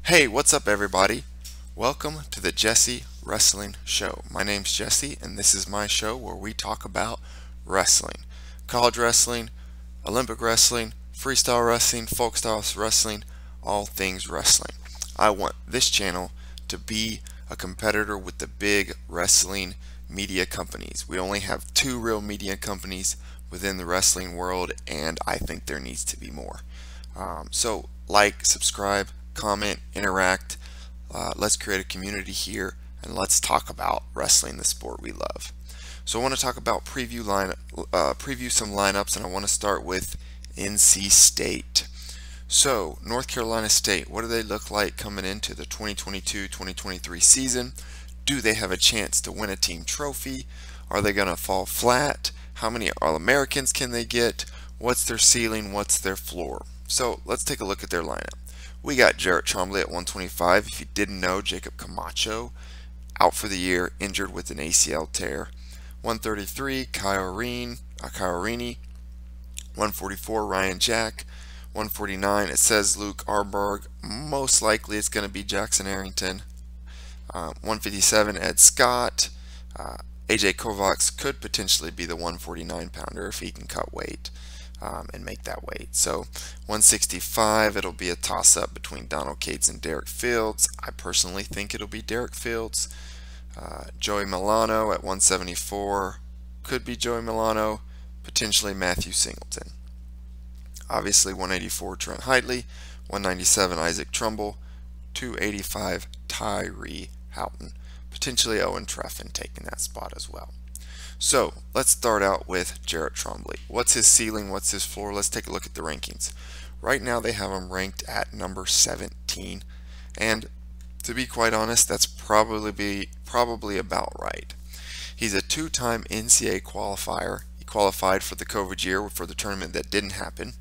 Hey, what's up, everybody? Welcome to the Jesse Wrestling Show. My name's Jesse, and this is my show where we talk about wrestling, college wrestling, Olympic wrestling, freestyle wrestling, folk style wrestling, all things wrestling. I want this channel to be a competitor with the big wrestling media companies. We only have two real media companies within the wrestling world, and I think there needs to be more. So like, subscribe, comment, interact. Let's create a community here, and let's talk about wrestling, the sport we love. So I want to talk about preview some lineups, and I want to start with NC State. So North Carolina State, what do they look like coming into the 2022-2023 season? Do they have a chance to win a team trophy? Are they going to fall flat? How many All-Americans can they get? What's their ceiling? What's their floor? So let's take a look at their lineup. We got Jarrett Trombley at 125. If you didn't know, Jacob Camacho out for the year, injured with an ACL tear. 133, Kyle Rainey. 144, Ryan Jack. 149, it says Luke Arberg. Most likely it's going to be Jackson Arrington. 157, Ed Scott. AJ Kovacs could potentially be the 149 pounder if he can cut weight and make that weight. So 165, it'll be a toss-up between Donald Cates and Derek Fields. I personally think it'll be Derek Fields. Joey Milano at 174, could be Joey Milano, potentially Matthew Singleton. Obviously 184, Trent Heitley. 197, Isaac Trumbull. 285, Tyree Houghton. Potentially Owen Treffin taking that spot as well. So let's start out with Jarrett Trombley. What's his ceiling? What's his floor? Let's take a look at the rankings. Right now they have him ranked at number 17, and to be quite honest, that's probably about right. He's a two-time NCAA qualifier. He qualified for the COVID year for the tournament that didn't happen.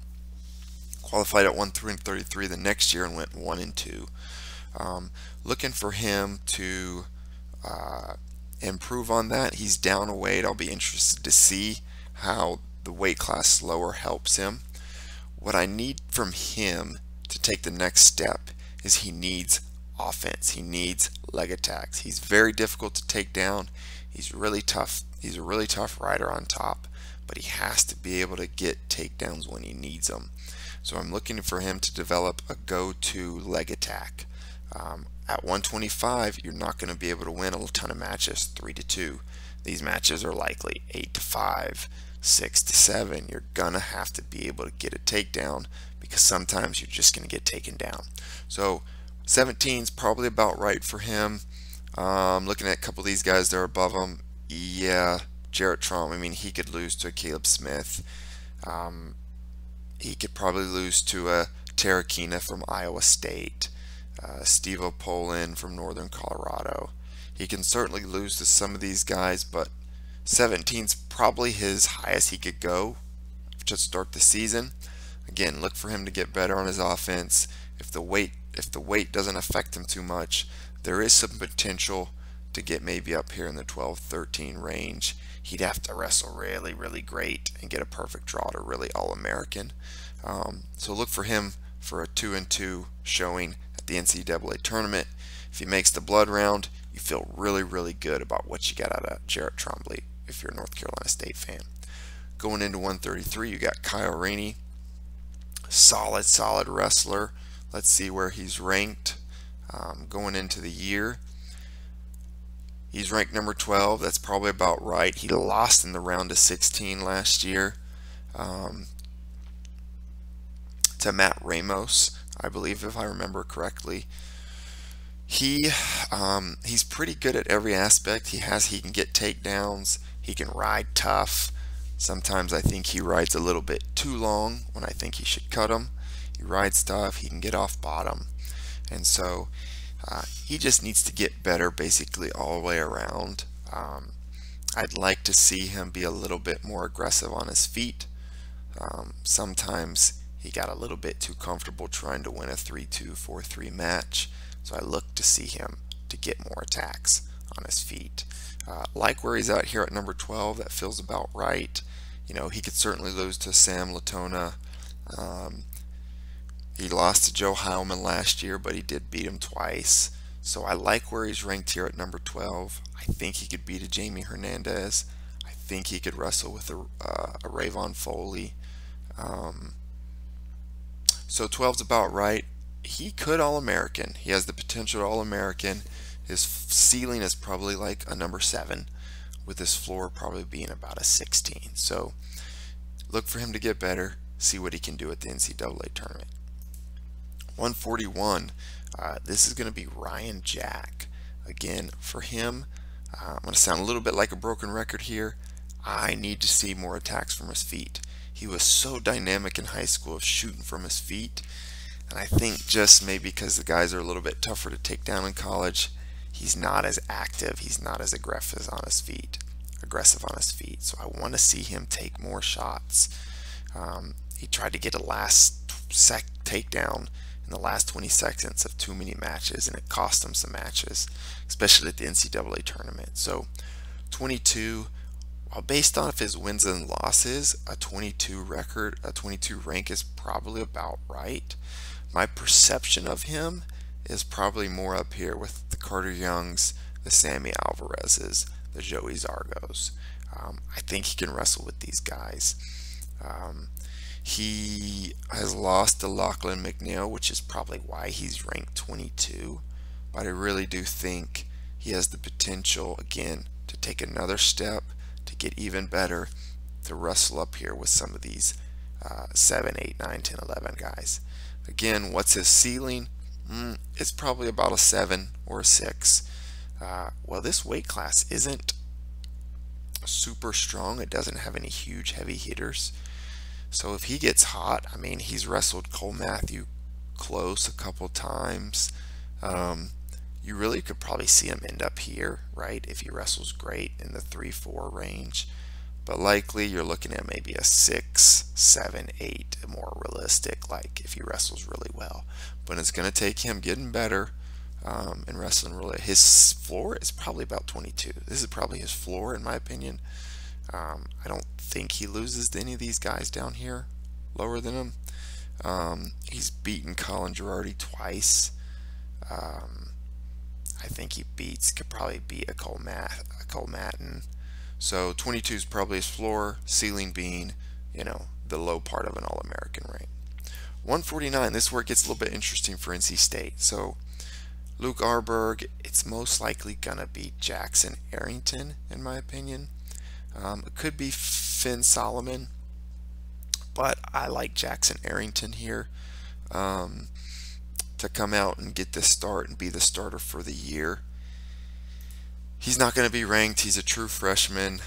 Qualified at 133 the next year and went 1-2. Looking for him to improve on that. He's down a weight. I'll be interested to see how the weight class lower helps him. What I need from him to take the next step is he needs offense. He needs leg attacks. He's very difficult to take down. He's really tough. He's a really tough rider on top, but he has to be able to get takedowns when he needs them. So I'm looking for him to develop a go-to leg attack. At 125, you're not going to be able to win a ton of matches 3-2. These matches are likely 8-5, 6-7. You're going to have to be able to get a takedown because sometimes you're just going to get taken down. So 17 is probably about right for him. Looking at a couple of these guys that are above him, yeah, Jarrett Trombley, I mean, he could lose to a Caleb Smith. He could probably lose to a Tarakina from Iowa State. Steve O'Polin from Northern Colorado. He can certainly lose to some of these guys, but 17's probably his highest he could go to start the season. Again, look for him to get better on his offense. If the weight doesn't affect him too much, there is some potential to get maybe up here in the 12-13 range. He'd have to wrestle really, really great and get a perfect draw to really All-American. So look for him for a 2-2 showing the NCAA tournament. If he makes the blood round, you feel really, really good about what you got out of Jarrett Trombley if you're a North Carolina State fan. Going into 133, you got Kyle Rainey. Solid wrestler. Let's see where he's ranked going into the year. He's ranked number 12. That's probably about right. He lost in the round of 16 last year to Matt Ramos, I believe, if I remember correctly. He's pretty good at every aspect. He can get takedowns. He can ride tough. Sometimes I think he rides a little bit too long when I think he should cut him. He rides tough. He can get off bottom, and so he just needs to get better basically all the way around. I'd like to see him be a little bit more aggressive on his feet. Sometimes he got a little bit too comfortable trying to win a 3-2, 4-3 match. So I look to see him to get more attacks on his feet. Like where he's at here at number 12, that feels about right. You know, he could certainly lose to Sam Latona. He lost to Joe Heilman last year, but he did beat him twice. So I like where he's ranked here at number 12. I think he could beat a Jamie Hernandez. I think he could wrestle with a Rayvon Foley. Um, so 12's about right. He could All-American. He has the potential All-American. His ceiling is probably like a number 7, with his floor probably being about a 16. So look for him to get better, see what he can do at the NCAA tournament. 141, this is going to be Ryan Jack. Again, for him, I'm going to sound a little bit like a broken record here. I need to see more attacks from his feet. He was so dynamic in high school of shooting from his feet, and I think just maybe because the guys are a little bit tougher to take down in college, he's not as active, he's not as aggressive on his feet. So I want to see him take more shots. He tried to get a last takedown in the last 20 seconds of too many matches, and it cost him some matches, especially at the NCAA tournament. So 22, while based on his wins and losses, a 22 rank is probably about right. My perception of him is probably more up here with the Carter Youngs, the Sammy Alvarez's, the Joey Zargos. I think he can wrestle with these guys. He has lost to Lachlan McNeil, which is probably why he's ranked 22. But I really do think he has the potential, again, to take another step, to get even better, to wrestle up here with some of these 7, 8, 9, 10, 11 guys. Again, what's his ceiling? It's probably about a 7 or a 6. Well, this weight class isn't super strong. It doesn't have any huge heavy hitters. So if he gets hot, I mean, he's wrestled Cole Matthew close a couple times. You really could probably see him end up here, right? If he wrestles great in the 3-4 range. But likely you're looking at maybe a 6, 7, 8, more realistic, like if he wrestles really well. But it's going to take him getting better and wrestling really. His floor is probably about 22. This is probably his floor, in my opinion. I don't think he loses to any of these guys down here lower than him. He's beaten Colin Girardi twice. I think he could probably beat a Cole Matten. So 22 is probably his floor, ceiling being, the low part of an All-American rank. 149, this is where it gets a little bit interesting for NC State. So Luke Arberg, it's most likely going to be Jackson Arrington, in my opinion. It could be Finn Solomon, but I like Jackson Arrington here to come out and get this start and be the starter for the year. He's not going to be ranked. He's a true freshman.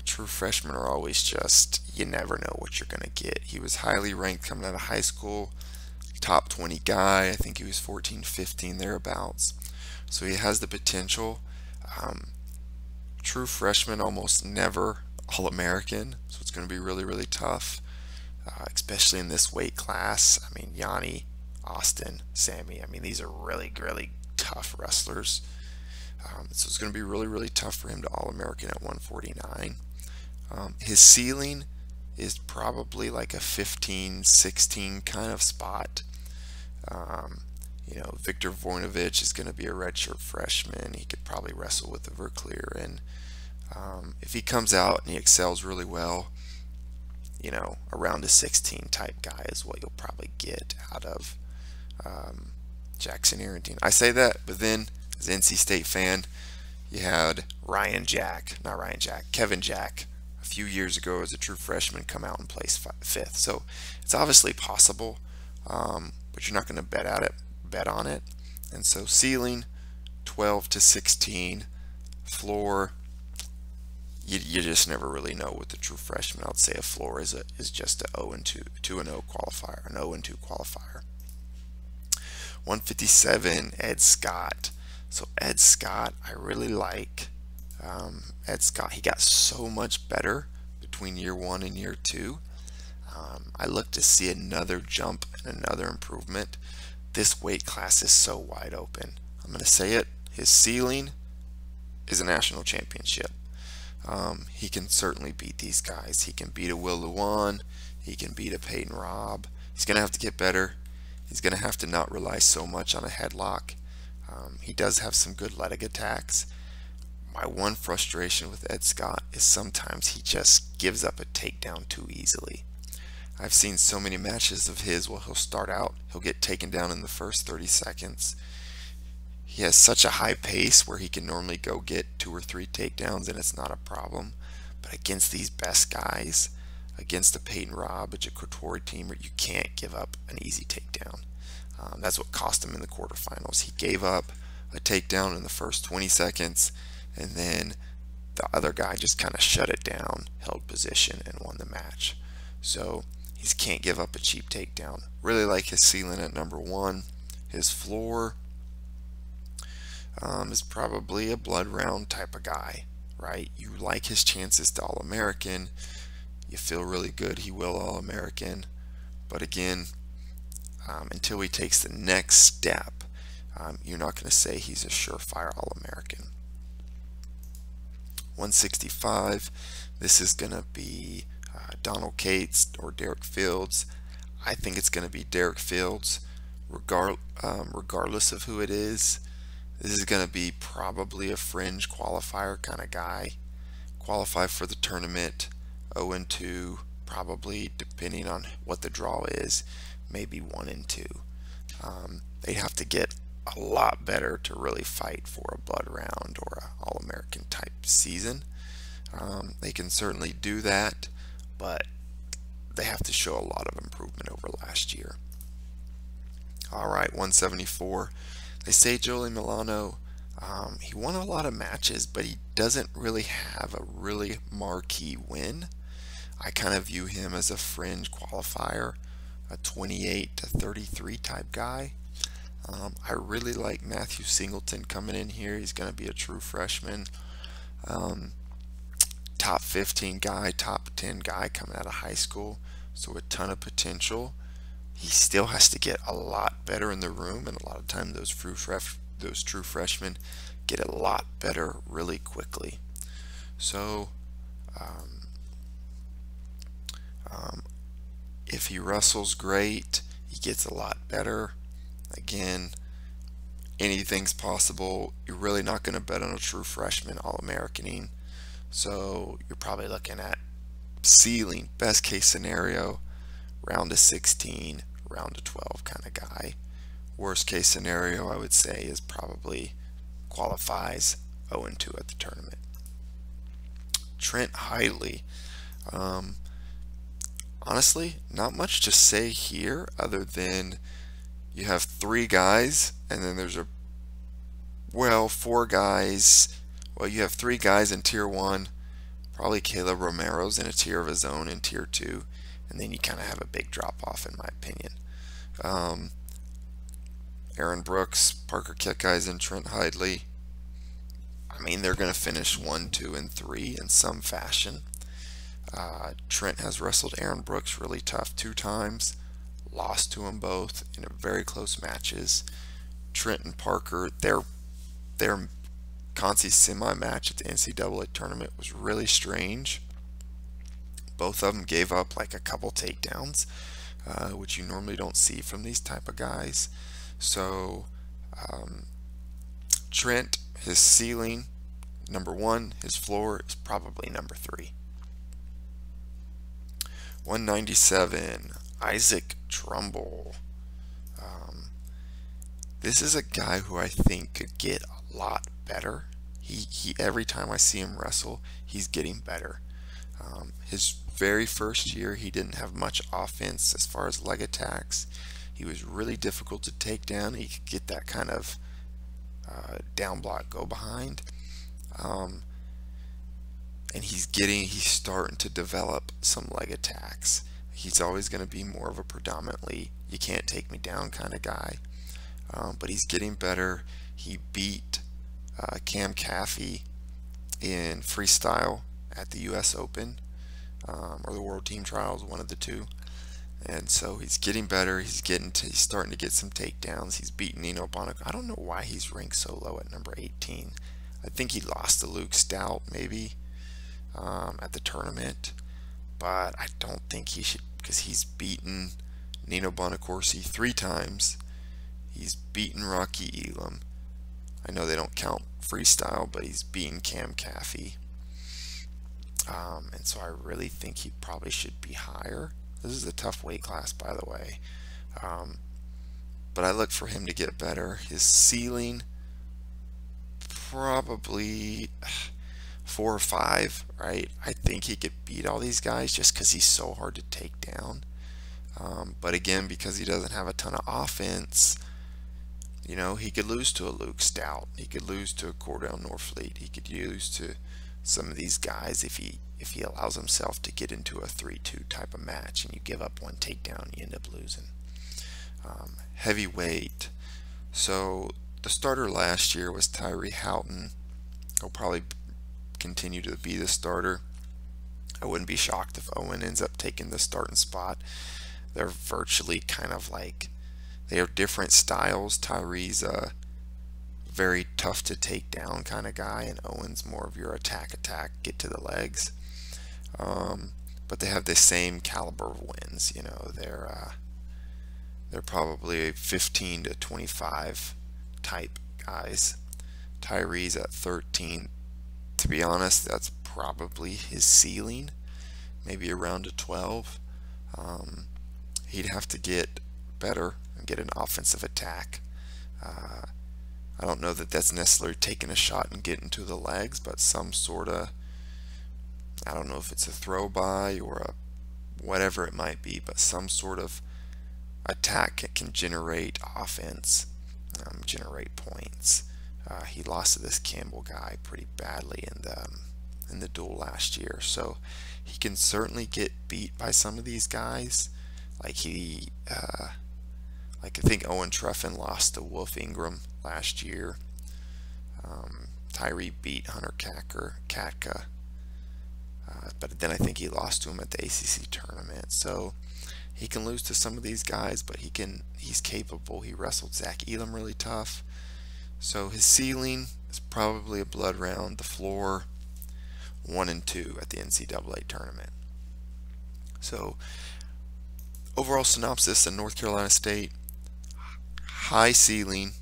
True freshmen are always just, you never know what you're going to get. He was highly ranked coming out of high school, top 20 guy. I think he was 14, 15, thereabouts. So he has the potential. True freshman almost never All-American, so it's going to be really, really tough, especially in this weight class. I mean, Yanni, Austin, Sammy, I mean, these are really, really tough wrestlers. So it's going to be really, really tough for him to All-American at 149. His ceiling is probably like a 15, 16 kind of spot. Victor Voinovich is going to be a redshirt freshman. He could probably wrestle with the Verclear, and if he comes out and he excels really well, around a 16 type guy is what you'll probably get out of Jackson Arrington. I say that, but then as an NC State fan, you had Kevin Jack a few years ago as a true freshman come out and place 5th. So it's obviously possible, but you're not going to bet on it. And so ceiling 12 to 16, floor, you just never really know with the true freshman. I'd say a floor is just a 2-0 qualifier, an 0-2 qualifier. 157, Ed Scott. So Ed Scott, I really like. Ed Scott, he got so much better between year 1 and year 2. I look to see another jump and another improvement. This weight class is so wide open. I'm going to say it. His ceiling is a national championship. He can certainly beat these guys. He can beat a Will Luan. He can beat a Peyton Robb. He's going to have to get better. He's going to have to not rely so much on a headlock. He does have some good leg attacks. My one frustration with Ed Scott is sometimes he just gives up a takedown too easily. I've seen so many matches of his where he'll start out, he'll get taken down in the first 30 seconds. He has such a high pace where he can normally go get 2 or 3 takedowns and it's not a problem. But against these best guys, against a Peyton Robb, a Couture team, you can't give up an easy takedown. That's what cost him in the quarterfinals. He gave up a takedown in the first 20 seconds, and then the other guy just kind of shut it down, held position, and won the match. So he can't give up a cheap takedown. Really like his ceiling at number 1. His floor is probably a blood round type of guy, right? You like his chances to All-American. You feel really good he will All-American. But again, until he takes the next step, you're not going to say he's a surefire All-American. 165, this is going to be Donald Cates or Derek Fields. I think it's going to be Derek Fields, regardless of who it is. This is going to be probably a fringe qualifier kind of guy. Qualify for the tournament, 0-2, probably, depending on what the draw is, maybe 1-2. They have to get a lot better to really fight for a blood round or an All-American type season. They can certainly do that, but they have to show a lot of improvement over last year. Alright, 174. They say Joey Milano, he won a lot of matches, but he doesn't really have a really marquee win. I kind of view him as a fringe qualifier, a 28-33 type guy. I really like Matthew Singleton coming in here. He's going to be a true freshman. Top 15 guy, top 10 guy coming out of high school, so a ton of potential. He still has to get a lot better in the room, and a lot of times those true freshmen get a lot better really quickly. So if he wrestles great, he gets a lot better. Again, anything's possible. You're really not going to bet on a true freshman All-Americaning. So you're probably looking at ceiling, best case scenario, round of 16, round of 12 kind of guy. Worst case scenario, I would say, is probably qualifies 0-2 at the tournament. Trent Hidley. Honestly, not much to say here other than you have 3 guys, and then there's 4 guys. Well, you have 3 guys in tier 1. Probably Caleb Romero's in a tier of his own in tier 2, and then you kind of have a big drop off in my opinion. Aaron Brooks, Parker Kickeisen, and Trent Hidley. I mean, they're going to finish 1, 2, and 3 in some fashion. Trent has wrestled Aaron Brooks really tough 2 times, lost to them both in very close matches. Trent and Parker, their Conci semi match at the NCAA tournament was really strange. Both of them gave up like a couple takedowns, which you normally don't see from these type of guys. So Trent, his ceiling, number 1, his floor is probably number 3. 197, Isaac Trumbull. This is a guy who I think could get a lot better. He every time I see him wrestle, he's getting better. His very first year, he didn't have much offense as far as leg attacks. He was really difficult to take down. He could get that kind of down block go behind. And he's starting to develop some leg attacks. He's always going to be more of a predominantly you can't take me down kind of guy, but he's getting better. He beat Cam Caffey in freestyle at the US Open or the World Team Trials, one of the two. And so he's getting better. He's starting to get some takedowns. He's beaten Nino Bonac. I don't know why he's ranked so low at number 18. I think he lost to Luke Stout maybe at the tournament, but I don't think he should, because he's beaten Nino Bonacorsi 3 times. He's beaten Rocky Elam. I know they don't count freestyle, but he's beaten Cam Caffey. And so I really think he probably should be higher. This is a tough weight class, by the way. But I look for him to get better. His ceiling, probably 4 or 5, right? I think he could beat all these guys just because he's so hard to take down. But again, because he doesn't have a ton of offense, you know, he could lose to a Luke Stout. He could lose to a Cordell Norfleet. He could lose to some of these guys if he allows himself to get into a 3-2 type of match and you give up 1 takedown and you end up losing. Heavyweight. So the starter last year was Tyree Houghton. He'll probably continue to be the starter. I wouldn't be shocked if Owen ends up taking the starting spot. They're virtually kind of like, they have different styles. Tyree's a very tough to take down kind of guy, and Owen's more of your attack, get to the legs. But they have the same caliber of wins. You know, they're probably 15 to 25 type guys. Tyree's at 13. To be honest, that's probably his ceiling, maybe around a 12. He'd have to get better and get an offensive attack. I don't know that that's necessarily taking a shot and getting to the legs, but some sort of, I don't know if it's a throw by or a whatever it might be, but some sort of attack can generate offense, generate points. He lost to this Campbell guy pretty badly in the duel last year, so he can certainly get beat by some of these guys. Like I think Owen Truffin lost to Wolf Ingram last year. Tyree beat Hunter Katka, but then I think he lost to him at the ACC tournament. So he can lose to some of these guys, but he's capable. He wrestled Zach Elam really tough. So his ceiling is probably a blood round. The floor, 1 and 2 at the NCAA tournament. So overall synopsis in North Carolina State: high ceiling,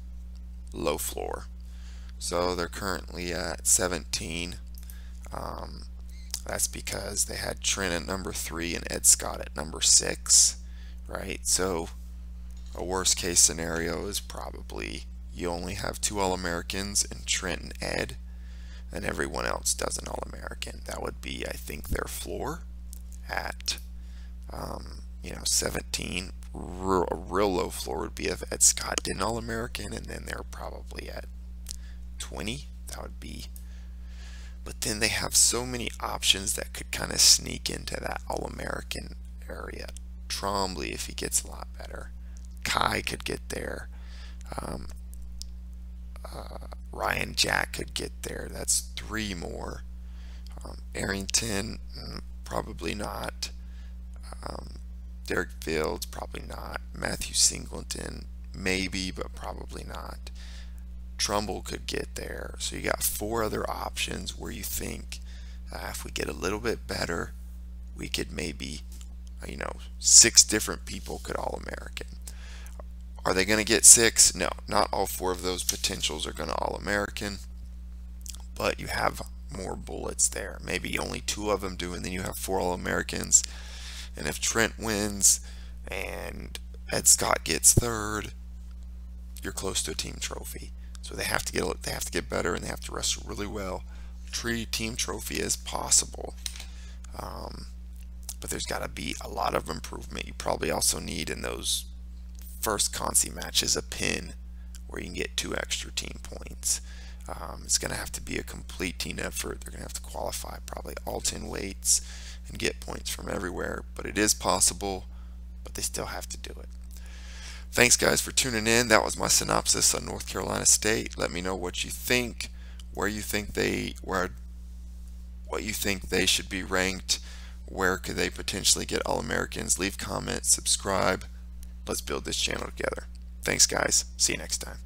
low floor. So they're currently at 17. That's because they had Trent at number 3 and Ed Scott at number 6, right? So a worst case scenario is probably you only have 2 All-Americans in Trent and Ed, and everyone else does an All-American. That would be, I think, their floor at 17. A real low floor would be if Ed Scott did an All-American, and then they're probably at 20. That would be, but then they have so many options that could kind of sneak into that All-American area. Trombley, if he gets a lot better. Kai could get there. Ryan Jack could get there. That's 3 more. Arrington, probably not. Derek Fields, probably not. Matthew Singleton, maybe, but probably not. Trumbull could get there. So you got 4 other options where you think if we get a little bit better, we could maybe, 6 different people could All-American. Are they going to get 6? No, not all 4 of those potentials are going to All-American, but you have more bullets there. Maybe only 2 of them do, and then you have 4 All-Americans. And if Trent wins and Ed Scott gets 3rd, you're close to a team trophy. So they have to get better, and they have to wrestle really well. Team trophy is possible, but there's got to be a lot of improvement. You probably also need in those first consi matches a pin where you can get 2 extra team points. It's going to have to be a complete team effort. They're going to have to qualify probably all 10 weights and get points from everywhere, but it is possible, but they still have to do it. Thanks guys for tuning in. That was my synopsis on North Carolina State. Let me know what you think, what you think they should be ranked, where could they potentially get All-Americans. Leave comments, subscribe. Let's build this channel together. Thanks guys. See you next time.